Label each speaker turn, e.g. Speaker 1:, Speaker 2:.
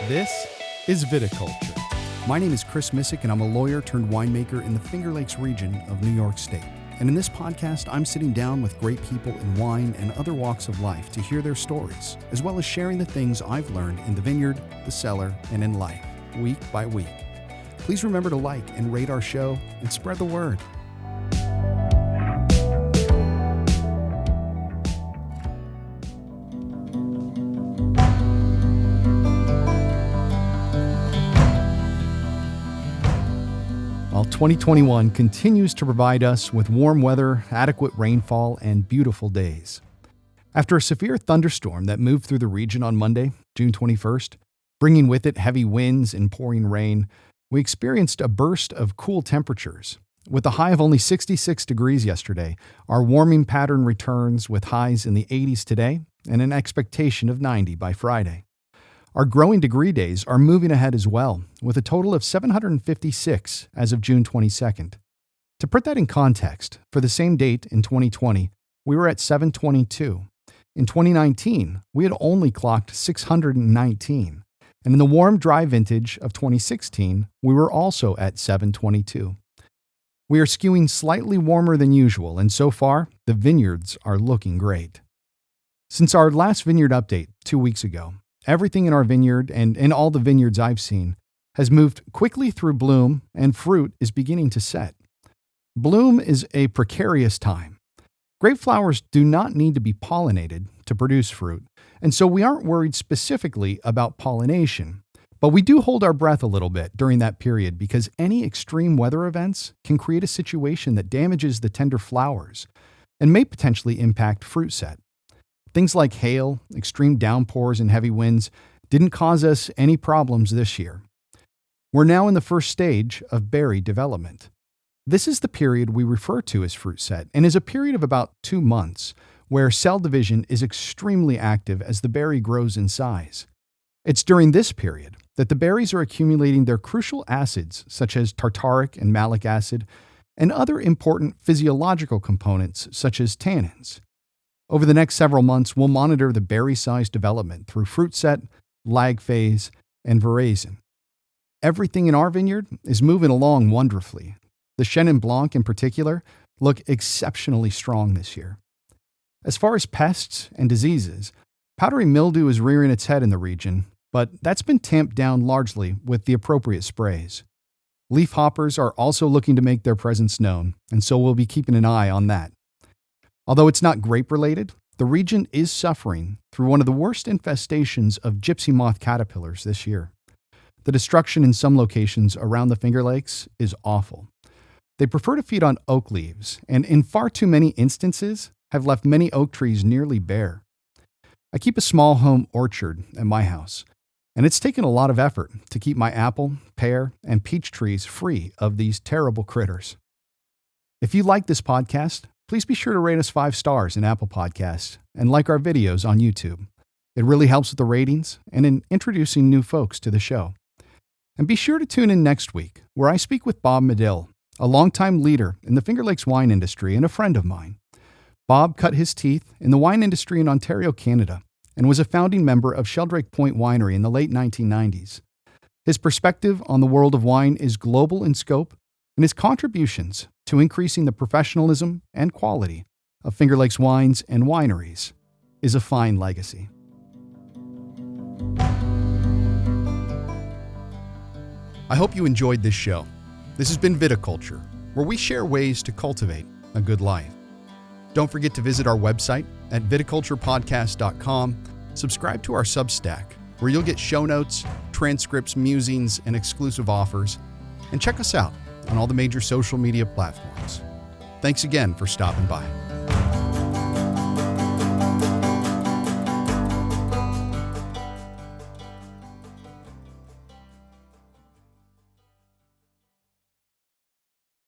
Speaker 1: This is Viticulture. My name is Chris Missick, and I'm a lawyer turned winemaker in the Finger Lakes region of New York State. And in this podcast, I'm sitting down with great people in wine and other walks of life to hear their stories, as well as sharing the things I've learned in the vineyard, the cellar, and in life, week by week. Please remember to like and rate our show and spread the word. While 2021 continues to provide us with warm weather, adequate rainfall, and beautiful days. After a severe thunderstorm that moved through the region on Monday, June 21st, bringing with it heavy winds and pouring rain, we experienced a burst of cool temperatures. With a high of only 66 degrees yesterday, our warming pattern returns with highs in the 80s today and an expectation of 90 by Friday. Our growing degree days are moving ahead as well, with a total of 756 as of June 22nd. To put that in context, for the same date in 2020, we were at 722. In 2019, we had only clocked 619. And in the warm, dry vintage of 2016, we were also at 722. We are skewing slightly warmer than usual, and so far, the vineyards are looking great. Since our last vineyard update 2 weeks ago, everything in our vineyard and in all the vineyards I've seen has moved quickly through bloom, and fruit is beginning to set. Bloom is a precarious time. Grape flowers do not need to be pollinated to produce fruit, and so we aren't worried specifically about pollination. But we do hold our breath a little bit during that period because any extreme weather events can create a situation that damages the tender flowers and may potentially impact fruit set. Things like hail, extreme downpours, and heavy winds didn't cause us any problems this year. We're now in the first stage of berry development. This is the period we refer to as fruit set and is a period of about 2 months where cell division is extremely active as the berry grows in size. It's during this period that the berries are accumulating their crucial acids such as tartaric and malic acid and other important physiological components such as tannins. Over the next several months, we'll monitor the berry size development through fruit set, lag phase, and veraison. Everything in our vineyard is moving along wonderfully. The Chenin Blanc in particular look exceptionally strong this year. As far as pests and diseases, powdery mildew is rearing its head in the region, but that's been tamped down largely with the appropriate sprays. Leaf hoppers are also looking to make their presence known, and so we'll be keeping an eye on that. Although it's not grape-related, the region is suffering through one of the worst infestations of gypsy moth caterpillars this year. The destruction in some locations around the Finger Lakes is awful. They prefer to feed on oak leaves, and in far too many instances, have left many oak trees nearly bare. I keep a small home orchard at my house, and it's taken a lot of effort to keep my apple, pear, and peach trees free of these terrible critters. If you like this podcast, please be sure to rate us 5 stars in Apple Podcasts and like our videos on YouTube. It really helps with the ratings and in introducing new folks to the show. And be sure to tune in next week, where I speak with Bob Madill, a longtime leader in the Finger Lakes wine industry and a friend of mine. Bob cut his teeth in the wine industry in Ontario, Canada, and was a founding member of Sheldrake Point Winery in the late 1990s. His perspective on the world of wine is global in scope, and his contributions to increasing the professionalism and quality of Finger Lakes wines and wineries is a fine legacy. I hope you enjoyed this show. This has been Viticulture, where we share ways to cultivate a good life. Don't forget to visit our website at viticulturepodcast.com, subscribe to our Substack, where you'll get show notes, transcripts, musings, and exclusive offers, and check us out on all the major social media platforms. Thanks again for stopping by.